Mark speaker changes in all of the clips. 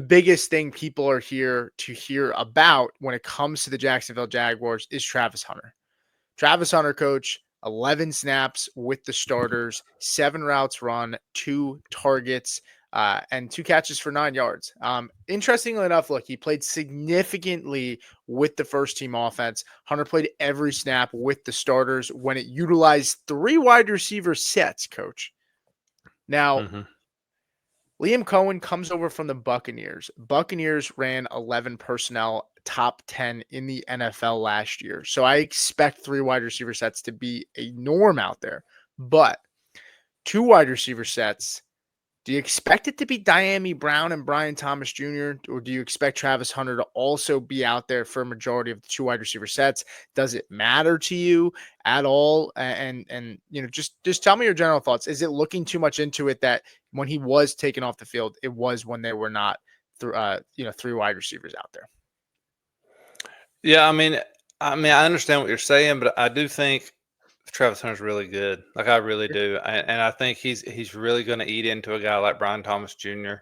Speaker 1: biggest thing people are here to hear about when it comes to the Jacksonville Jaguars is Travis Hunter. Travis Hunter, coach, 11 snaps with the starters, 7 routes run, 2 targets, and 2 catches for 9 yards. Interestingly enough, look, he played significantly with the first team offense. Hunter played every snap with the starters when it utilized 3 wide receiver sets, coach. Now, Liam Cohen comes over from the Buccaneers. Buccaneers ran 11 personnel, top 10 in the NFL last year. So I expect 3 wide receiver sets to be a norm out there. But 2 wide receiver sets, do you expect it to be Diami Brown and Brian Thomas Jr., or do you expect Travis Hunter to also be out there for a majority of the 2 wide receiver sets? Does it matter to you at all? And just tell me your general thoughts. Is it looking too much into it that when he was taken off the field, it was when there were not 3 wide receivers out there?
Speaker 2: Yeah, I mean, I understand what you're saying, but I do think Travis Hunter's really good. Like, I really do, and I think he's really going to eat into a guy like Brian Thomas Jr.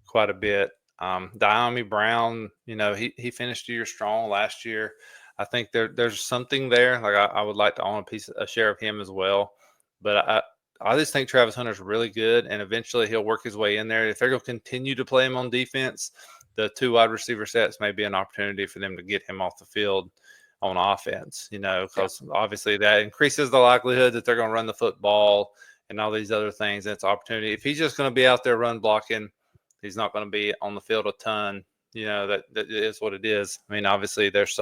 Speaker 2: quite a bit. Diami Brown, he finished the year strong last year. I think there's something there. Like, I would like to own a share of him as well, but I just think Travis Hunter's really good, and eventually he'll work his way in there. If they're going to continue to play him on defense, the 2 wide receiver sets may be an opportunity for them to get him off the field on offense, because obviously that increases the likelihood that they're going to run the football and all these other things. And it's opportunity. If he's just going to be out there run blocking, he's not going to be on the field a ton. That is what it is. I mean, obviously there's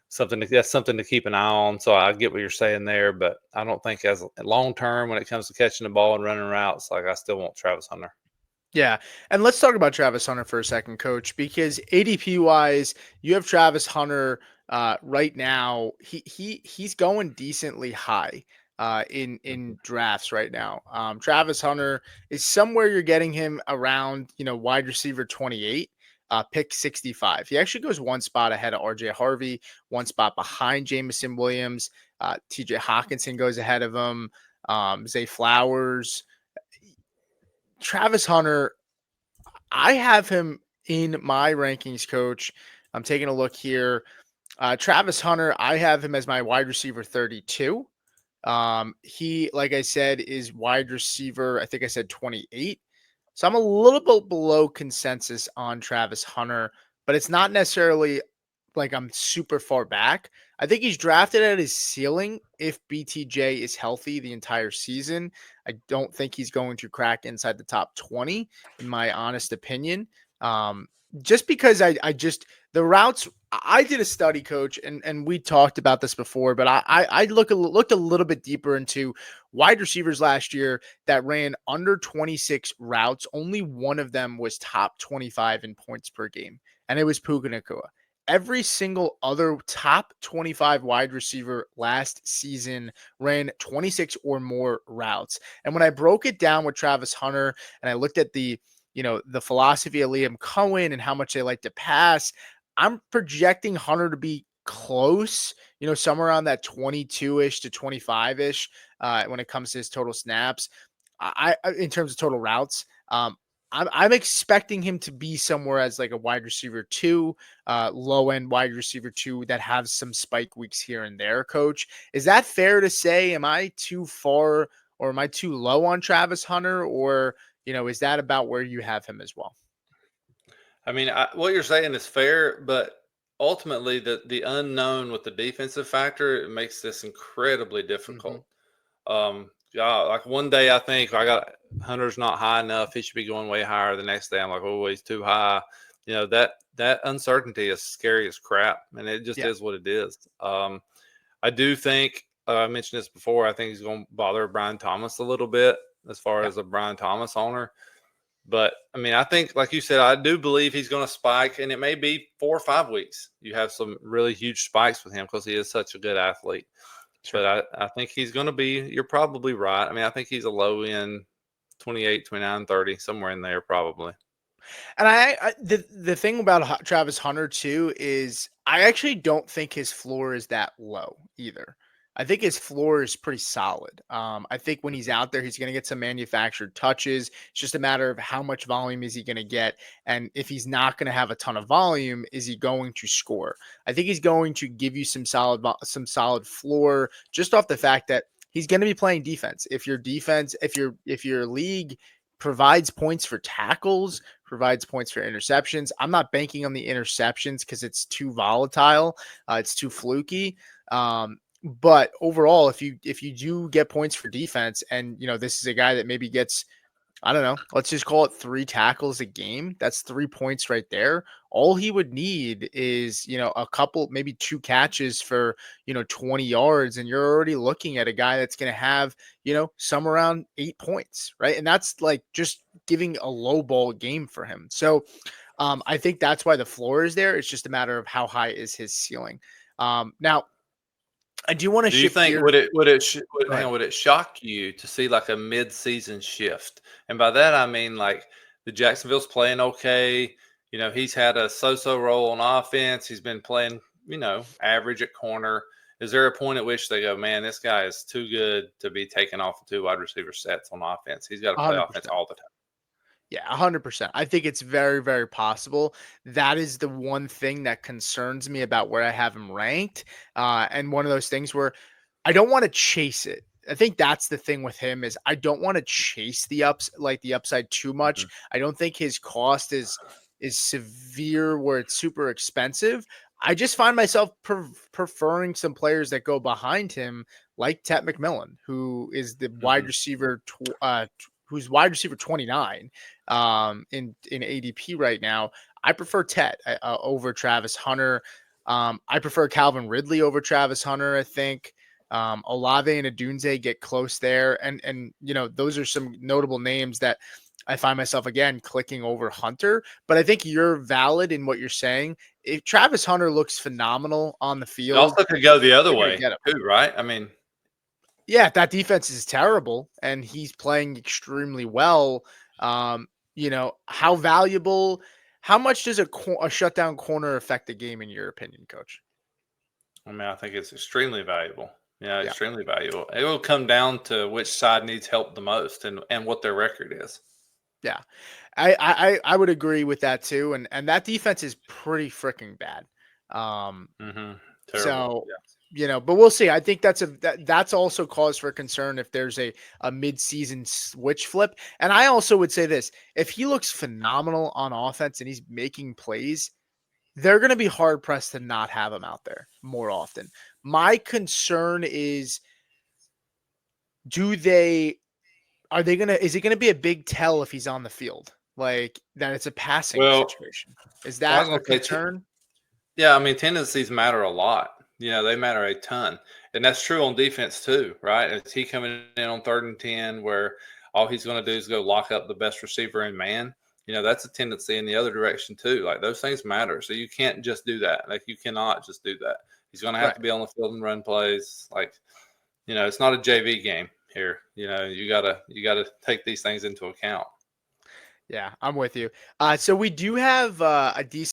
Speaker 2: something to keep an eye on. So I get what you're saying there, but I don't think as long term when it comes to catching the ball and running routes, like, I still want Travis Hunter.
Speaker 1: Yeah. And let's talk about Travis Hunter for a second, coach, because ADP wise, you have Travis Hunter right now. He's going decently high in drafts right now. Travis Hunter is somewhere you're getting him around, wide receiver 28. Pick 65. He actually goes 1 spot ahead of RJ Harvey, 1 spot behind Jamison Williams. TJ Hawkinson goes ahead of him. Zay Flowers. Travis Hunter, I have him in my rankings, coach. I'm taking a look here. Travis Hunter, I have him as my wide receiver 32. He, like I said, is wide receiver, I think I said 28. So I'm a little bit below consensus on Travis Hunter, but it's not necessarily like I'm super far back. I think he's drafted at his ceiling if BTJ is healthy the entire season. I don't think he's going to crack inside the top 20, in my honest opinion. Just because the routes, I did a study, coach, and we talked about this before, but I looked a little bit deeper into wide receivers last year that ran under 26 routes. Only one of them was top 25 in points per game, and it was Puka Nacua. Every single other top 25 wide receiver last season ran 26 or more routes. And when I broke it down with Travis Hunter and I looked at the philosophy of Liam Cohen and how much they like to pass, I'm projecting Hunter to be close, somewhere around that 22-ish to 25-ish when it comes to his total snaps. I in terms of total routes. I'm expecting him to be somewhere as like a wide receiver 2, low end wide receiver 2 that have some spike weeks here and there, coach. Is that fair to say? Am I too far or am I too low on Travis Hunter, or, is that about where you have him as well?
Speaker 2: I mean, what you're saying is fair, but ultimately the unknown with the defensive factor, it makes this incredibly difficult. Yeah, like one day I think I got Hunter's not high enough. He should be going way higher. The next day I'm like, oh, he's too high. That uncertainty is scary as crap, and it just is what it is. I do think I mentioned this before. I think he's going to bother Brian Thomas a little bit as far as a Brian Thomas owner. But I mean, I think, like you said, I do believe he's going to spike, and it may be 4 or 5 weeks. You have some really huge spikes with him because he is such a good athlete. Sure. But I think he's going to be, you're probably right. I mean, I think he's a low end 28, 29, 30, somewhere in there probably.
Speaker 1: And the thing about Travis Hunter too is I actually don't think his floor is that low either. I think his floor is pretty solid. I think when he's out there, he's going to get some manufactured touches. It's just a matter of how much volume is he going to get, and if he's not going to have a ton of volume, is he going to score? I think he's going to give you some solid floor just off the fact that he's going to be playing defense. If your defense, if your league provides points for tackles, provides points for interceptions, I'm not banking on the interceptions because it's too volatile. It's too fluky. But overall, if you do get points for defense, and this is a guy that maybe gets, I don't know, let's just call it 3 tackles a game. That's 3 points right there. All he would need is, a couple, maybe 2 catches for, 20 yards. And you're already looking at a guy that's going to have, some around 8 points, right? And that's like just giving a low ball game for him. So I think that's why the floor is there. It's just a matter of how high is his ceiling. Now, I do want to
Speaker 2: Do you
Speaker 1: shift
Speaker 2: think
Speaker 1: gears. Go
Speaker 2: hang
Speaker 1: ahead.
Speaker 2: on, would it shock you to see like a mid-season shift? And by that I mean like the Jacksonville's playing okay. He's had a so-so role on offense. He's been playing, average at corner. Is there a point at which they go, man, this guy is too good to be taken off the 2 wide receiver sets on offense? He's got to play offense
Speaker 1: 100%.
Speaker 2: all the time.
Speaker 1: Yeah, 100%. I think it's very, very possible. That is the one thing that concerns me about where I have him ranked. And one of those things where I don't want to chase it. I think that's the thing with him is I don't want to chase the upside too much.
Speaker 2: Mhm.
Speaker 1: I don't think his cost is severe where it's super expensive. I just find myself preferring some players that go behind him, like Tet McMillan, who is the wide
Speaker 2: Mhm.
Speaker 1: receiver, who's wide receiver 29 in ADP right now. I prefer Tet over Travis Hunter. I prefer Calvin Ridley over Travis Hunter. I think Olave and Adunze get close there, and those are some notable names that I find myself again clicking over Hunter. But I think you're valid in what you're saying. If Travis Hunter looks phenomenal on the
Speaker 2: It
Speaker 1: field,
Speaker 2: also could go the other
Speaker 1: they're going to
Speaker 2: way
Speaker 1: get him.
Speaker 2: too, right? I mean,
Speaker 1: Yeah, that defense is terrible, and he's playing extremely well. How valuable? How much does a shutdown corner affect the game in your opinion, Coach?
Speaker 2: I think it's extremely valuable. Yeah,
Speaker 1: Yeah,
Speaker 2: extremely valuable. It will come down to which side needs help the most and what their record is.
Speaker 1: yeah, I would agree with that too, and that defense is pretty freaking bad. Um,
Speaker 2: Terrible.
Speaker 1: So,
Speaker 2: Yeah.
Speaker 1: but we'll see. I think that's also cause for concern if there's a mid-season switch flip. And I also would say this, if he looks phenomenal on offense and he's making plays, they're going to be hard pressed to not have him out there more often. My concern is, is it going to be a big tell if he's on the field? Like that it's a passing
Speaker 2: Well,
Speaker 1: situation. Is
Speaker 2: I was
Speaker 1: that a
Speaker 2: going to say,
Speaker 1: concern?
Speaker 2: yeah, tendencies matter a lot. They matter a ton. And that's true on defense too, right? Is he coming in on 3rd and 10 where all he's going to do is go lock up the best receiver in man? That's a tendency in the other direction too. Like those things matter. So you can't just do that. Like you cannot just do that. He's going to have
Speaker 1: Right.
Speaker 2: to be on the field and run plays. Like, it's not a JV game here. You gotta take these things into account.
Speaker 1: Yeah, I'm with you. So we do have a decent